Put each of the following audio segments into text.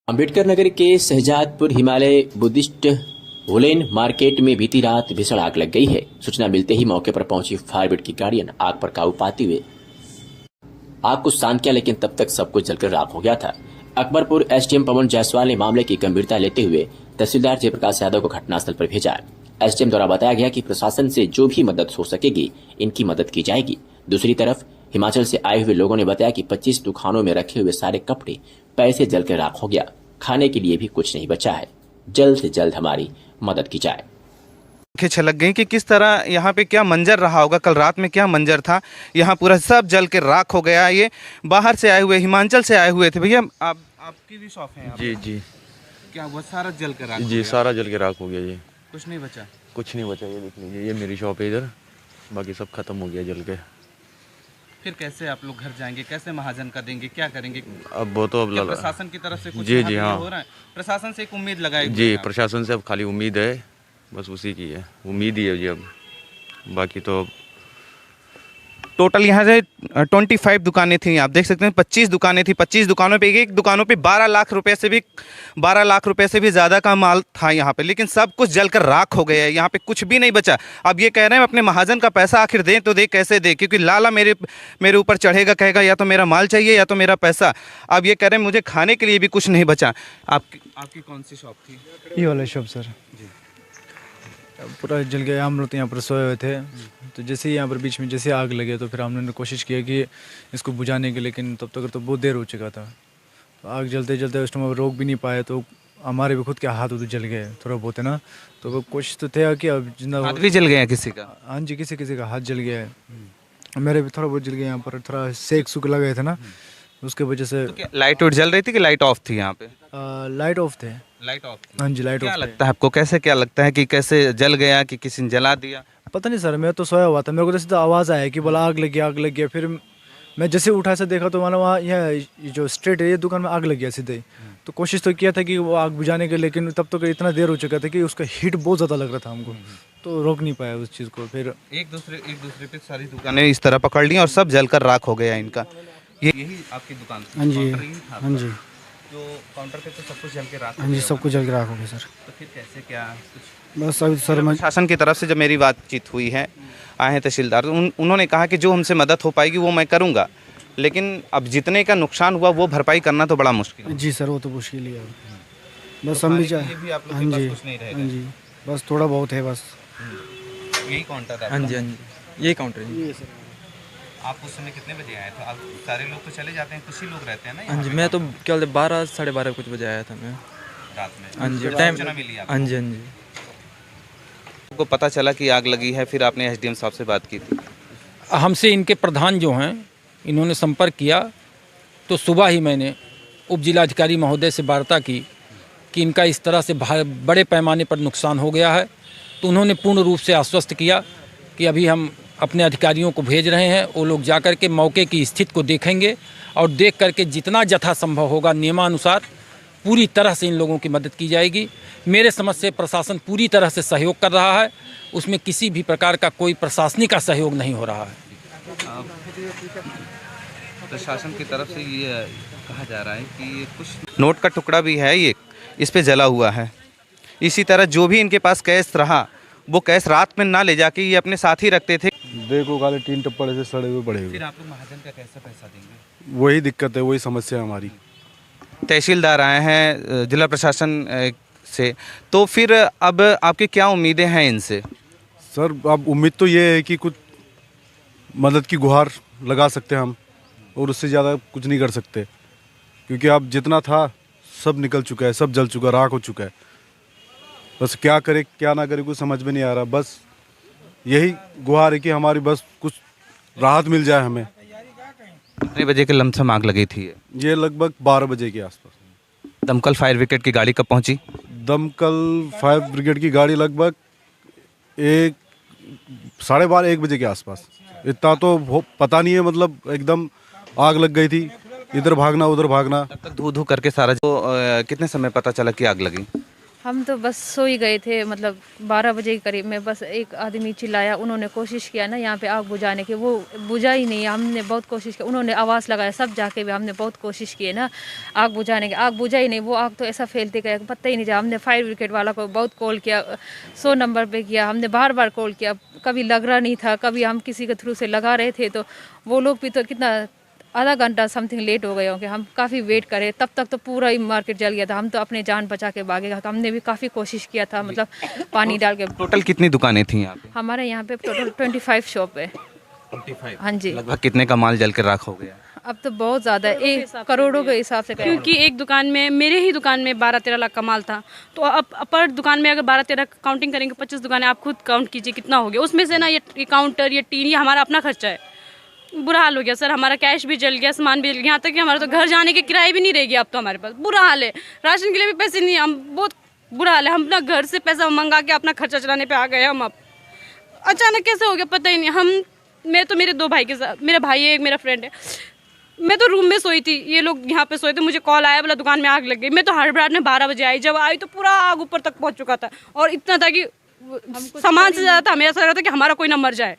अंबेडकर नगर के Shahzadpur Himalaya Buddhist woollen market में बीती रात भीषण आग लग गई है। सूचना मिलते ही मौके पर पहुंची फायर ब्रिगेड की गाड़ियां आग पर काबू पाते हुए आग को शांत किया, लेकिन तब तक सब कुछ जलकर राख हो गया था। अकबरपुर एसडीएम पवन जायसवाल ने मामले की गंभीरता लेते हुए तहसीलदार जयप्रकाश यादव को घटनास्थल पर भेजा। एसडीएम द्वारा बताया गया कि प्रशासन से जो भी मदद हो सकेगी इनकी मदद की जाएगी। दूसरी तरफ हिमाचल से आए हुए लोगों ने बताया कि 25 दुकानों में रखे हुए सारे कपड़े पैसे जलकर राख हो गया। खाने के लिए भी कुछ नहीं बचा है। जल्द से जल्द हमारी मदद की जाए। आंखें छलक गई कि किस तरह यहाँ पे क्या मंजर रहा होगा, कल रात में क्या मंजर था। यहाँ पूरा सब जल के राख हो गया। ये बाहर से आए हुए, हिमाचल से आए हुए थे। भैया आपकी भी शॉप है? जी जी। क्या वो सारा जल के राख? जी सारा जल के राख हो गया। ये कुछ नहीं बचा? कुछ नहीं बचा। ये देख लीजिए, ये मेरी शॉप है इधर, बाकी सब खत्म हो गया जल के। फिर कैसे आप लोग घर जाएंगे? कैसे महाजन का देंगे? क्या करेंगे? अब वो तो अब प्रशासन की तरफ से कुछ जी जी हाँ हो रहा है? प्रशासन से एक उम्मीद लगाई जी, प्रशासन से अब खाली उम्मीद है, बस उसी की है, उम्मीद ही है जी। अब बाकी तो टोटल यहाँ से 25 दुकानें थी। आप देख सकते हैं 25 दुकानें थी। 25 दुकानों पे एक दुकानों पे 12 लाख रुपए से भी ज़्यादा का माल था यहाँ पे, लेकिन सब कुछ जलकर राख हो गया है। यहाँ पे कुछ भी नहीं बचा। अब ये कह रहे हैं अपने महाजन का पैसा आखिर दें तो दे, कैसे दे? क्योंकि लाला मेरे ऊपर चढ़ेगा, कहेगा या तो मेरा माल चाहिए या तो मेरा पैसा। अब ये कह रहे हैं मुझे खाने के लिए भी कुछ नहीं बचा। आपकी कौन सी शॉप थी? ये वाला शॉप सर जी, पूरा जल गया। हम लोग यहाँ पर सोए हुए थे, तो जैसे ही यहाँ पर बीच में जैसे आग लगे तो फिर हमने कोशिश किया कि इसको बुझाने की, लेकिन तब तक तो बहुत देर हो चुका था। तो आग जलते जलते उस टाइम रोक भी नहीं पाए, तो हमारे भी खुद के हाथ उधर जल गए थोड़ा बहुत, है ना। तो वो कोशिश तो थे कि अब जिंदा हाथ भी जल गया किसी का? हाँ जी, किसी किसी का हाथ जल गया है। मेरे भी थोड़ा बहुत जल गया। यहाँ पर थोड़ा सेक सुख लगे थे ना, उसके वजह से। तो लाइट वाइट जल रही थी कि लाइट ऑफ थी यहाँ पे? लाइट ऑफ थे। लाइट ऑफ थी? हाँ जी, लाइट ऑफ। क्या लगता है आपको, कैसे क्या लगता है कि कैसे जल गया, कि किसी ने जला दिया? पता नहीं सर, मैं तो सोया हुआ था। मेरे को तो सीधा आवाज़ आया कि बोला आग लग गया, आग लग गया। फिर मैं जैसे उठा से देखा तो माना वहाँ यह जो स्ट्रेट है, ये दुकान में आग लग गया सीधे ही। तो कोशिश तो किया था कि वो आग बुझाने के, लेकिन तब तो इतना देर हो चुका था कि उसका हीट बहुत ज़्यादा लग रहा था हमको, तो रोक नहीं पाया उस चीज़ को। फिर एक दूसरे पे सारी दुकानें इस तरह पकड़ ली और सब जलकर राख हो गया इनका। यही आपकी दुकान थी? हाँ जी, काउंटर यही था? हाँ जी, तो काउंटर पे तो सब कुछ जल के राख हो हाँ जी, गया सब कुछ जल के राख हो गया सर। तो फिर कैसे क्या कुछ? बस अभी सर मैं शासन की तरफ से जब मेरी बातचीत हुई है, आए हैं तहसीलदार, उन्होंने कहा कि जो हमसे मदद हो पाएगी वो मैं करूँगा, लेकिन अब जितने का नुकसान हुआ वो भरपाई करना तो बड़ा मुश्किल है। जी सर, वो तो मुश्किल ही है। बस हम भी चाहे। हाँ जी, हाँ जी, बस थोड़ा बहुत है बस। यही काउंटर है? हाँ जी, हाँ जी, यही काउंटर है। आप उस समय कितने बजे आए थे? आप सारे लोग तो चले जाते हैं, कुछ ही लोग रहते हैं ना? हाँ जी, मैं तो क्या बोलते 12 साढ़े 12 कुछ बजे आया था मैं रात में। हाँ जी, फिर टाइम। सूचना मिली आपको? हाँ जी, हाँ जी। आपको पता चला कि आग लगी है, फिर आपने एसडीएम साहब से बात की थी? हमसे इनके प्रधान जो हैं इन्होंने संपर्क किया, तो सुबह ही मैंने उप जिलाधिकारी महोदय से वार्ता की कि इनका इस तरह से बड़े पैमाने पर नुकसान हो गया है। तो उन्होंने पूर्ण रूप से आश्वस्त किया कि अभी हम अपने अधिकारियों को भेज रहे हैं, वो लोग जाकर के मौके की स्थिति को देखेंगे और देख करके जितना यथासंभव होगा नियमानुसार पूरी तरह से इन लोगों की मदद की जाएगी। मेरे समझ से प्रशासन पूरी तरह से सहयोग कर रहा है, उसमें किसी भी प्रकार का कोई प्रशासनिक का सहयोग नहीं हो रहा है। प्रशासन की तरफ से ये कहा जा रहा है कि कुछ नोट का टुकड़ा भी है, ये इस पे जला हुआ है। इसी तरह जो भी इनके पास कैश रहा वो कैश रात में ना ले जाके ये अपने साथ ही रखते थे। देखो खाली तीन टप्पड़े से सड़े हुए पड़े हुए। फिर आप लोग महाजन का कैसे पैसा देंगे? वही दिक्कत है, वही समस्या है हमारी। तहसीलदार आए हैं जिला प्रशासन से, तो फिर अब आपकी क्या उम्मीदें हैं इनसे? सर अब उम्मीद तो ये है कि कुछ मदद की गुहार लगा सकते हैं हम, और उससे ज़्यादा कुछ नहीं कर सकते, क्योंकि अब जितना था सब निकल चुका है, सब जल चुका, राख हो चुका है। बस क्या करे क्या ना करे कुछ समझ में नहीं आ रहा। बस यही गुहार है कि हमारी बस कुछ राहत मिल जाए हमें। कितने बजे के लमसम आग लगी थी? ये लगभग 12 बजे के आसपास। दमकल फायर ब्रिगेड की गाड़ी कब पहुंची? दमकल फायर ब्रिगेड की गाड़ी लगभग 12:30 1 बजे के आसपास। इतना तो पता नहीं है, मतलब एकदम आग लग गई थी, इधर भागना उधर भागना। तब तक धू धू करके सारा। तो कितने समय पता चला कि आग लगी? हम तो बस सो ही गए थे, मतलब 12 बजे के करीब में बस एक आदमी चिल्लाया, उन्होंने कोशिश किया ना यहाँ पे आग बुझाने की, वो बुझा ही नहीं। हमने बहुत कोशिश की, उन्होंने आवाज़ लगाया, सब जाके भी हमने बहुत कोशिश की है ना आग बुझाने की, आग बुझा ही नहीं। वो आग तो ऐसा फैलते गया पता ही नहीं चला। हमने फायर ब्रिगेड वाला को बहुत कॉल किया, 100 नंबर पे किया, हमने बार बार कॉल किया, कभी लग रहा नहीं था, कभी हम किसी के थ्रू से लगा रहे थे, तो वो लोग भी तो कितना आधा घंटा समथिंग लेट हो गए होंगे। हम काफ़ी वेट करे, तब तक तो पूरा ही मार्केट जल गया था। हम तो अपने जान बचा के भागे, हमने भी काफ़ी कोशिश किया था, मतलब पानी डाल के। टोटल कितनी दुकानें थी यहाँ पे? हमारे यहाँ पे टोटल 25 शॉप है। 25? हाँ जी। लगभग कितने का माल जल कर राख हो गया? अब तो बहुत ज़्यादा है, 1 करोड़ों के हिसाब से। क्योंकि एक दुकान में, मेरे ही दुकान में 12-13 लाख का माल था, तो अब अपर दुकान में अगर 12-13 काउंटिंग करेंगे, 25 दुकानें, आप खुद काउंट कीजिए कितना हो गया। उसमें से ना ये काउंटर, ये टीन, ये हमारा अपना खर्चा है। बुरा हाल हो गया सर, हमारा कैश भी जल गया, सामान भी जल गया, यहाँ तक कि हमारा तो घर जाने के किराए भी नहीं रहेगी अब तो हमारे पास। बुरा हाल है, राशन के लिए भी पैसे नहीं, हम बहुत बुरा हाल है। हम अपना घर से पैसा मंगा के अपना खर्चा चलाने पे आ गए हम। अब अचानक कैसे हो गया पता ही नहीं। मेरे 2 भाई के साथ, मेरा भाई है, एक मेरा फ्रेंड है, मैं तो रूम में सोई थी, ये लोग यहाँ पे सोए थे, मुझे कॉल आया, बोला दुकान में आग लग गई। मैं तो हड़बड़ाहट में 12 बजे आई, जब आई तो पूरा आग ऊपर तक पहुँच चुका था, और इतना था कि सामान से ज़्यादा था, मेरा ऐसा लग रहा था कि हमारा कोई ना मर जाए।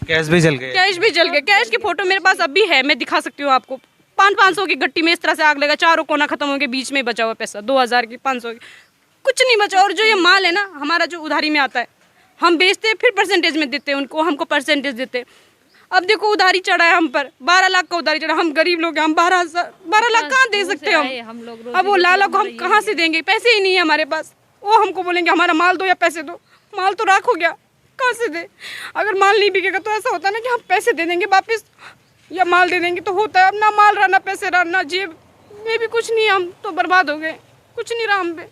कैश भी जल गया? कैश भी जल गया। कैश की फोटो मेरे पास अभी है, मैं दिखा सकती हूँ आपको। 500 की गट्टी में इस तरह से आग लगा, चारों कोना खत्म हो गए, बीच में बचा हुआ पैसा 2000 की, 500 की, कुछ नहीं बचा। और जो ये माल है ना हमारा, जो उधारी में आता है, हम बेचते हैं, फिर परसेंटेज में देते हैं उनको, हमको परसेंटेज देते। अब देखो उधारी चढ़ा है हम पर, 12 लाख का उधारी चढ़ा। हम गरीब लोग हैं, हम 12 लाख कहाँ दे सकते हैं हम लोग। अब वो लाला को हम कहाँ से देंगे, पैसे ही नहीं है हमारे पास। वो हमको बोलेंगे हमारा माल दो या पैसे दो, माल तो राख हो गया, कहाँ से दे। अगर माल नहीं बिकेगा तो ऐसा होता है ना कि हम पैसे दे देंगे वापस, या माल दे देंगे तो होता है। अब ना माल रहा, ना पैसे रहा, ना जेब में भी कुछ नहीं, हम तो बर्बाद हो गए, कुछ नहीं रहा हम पे।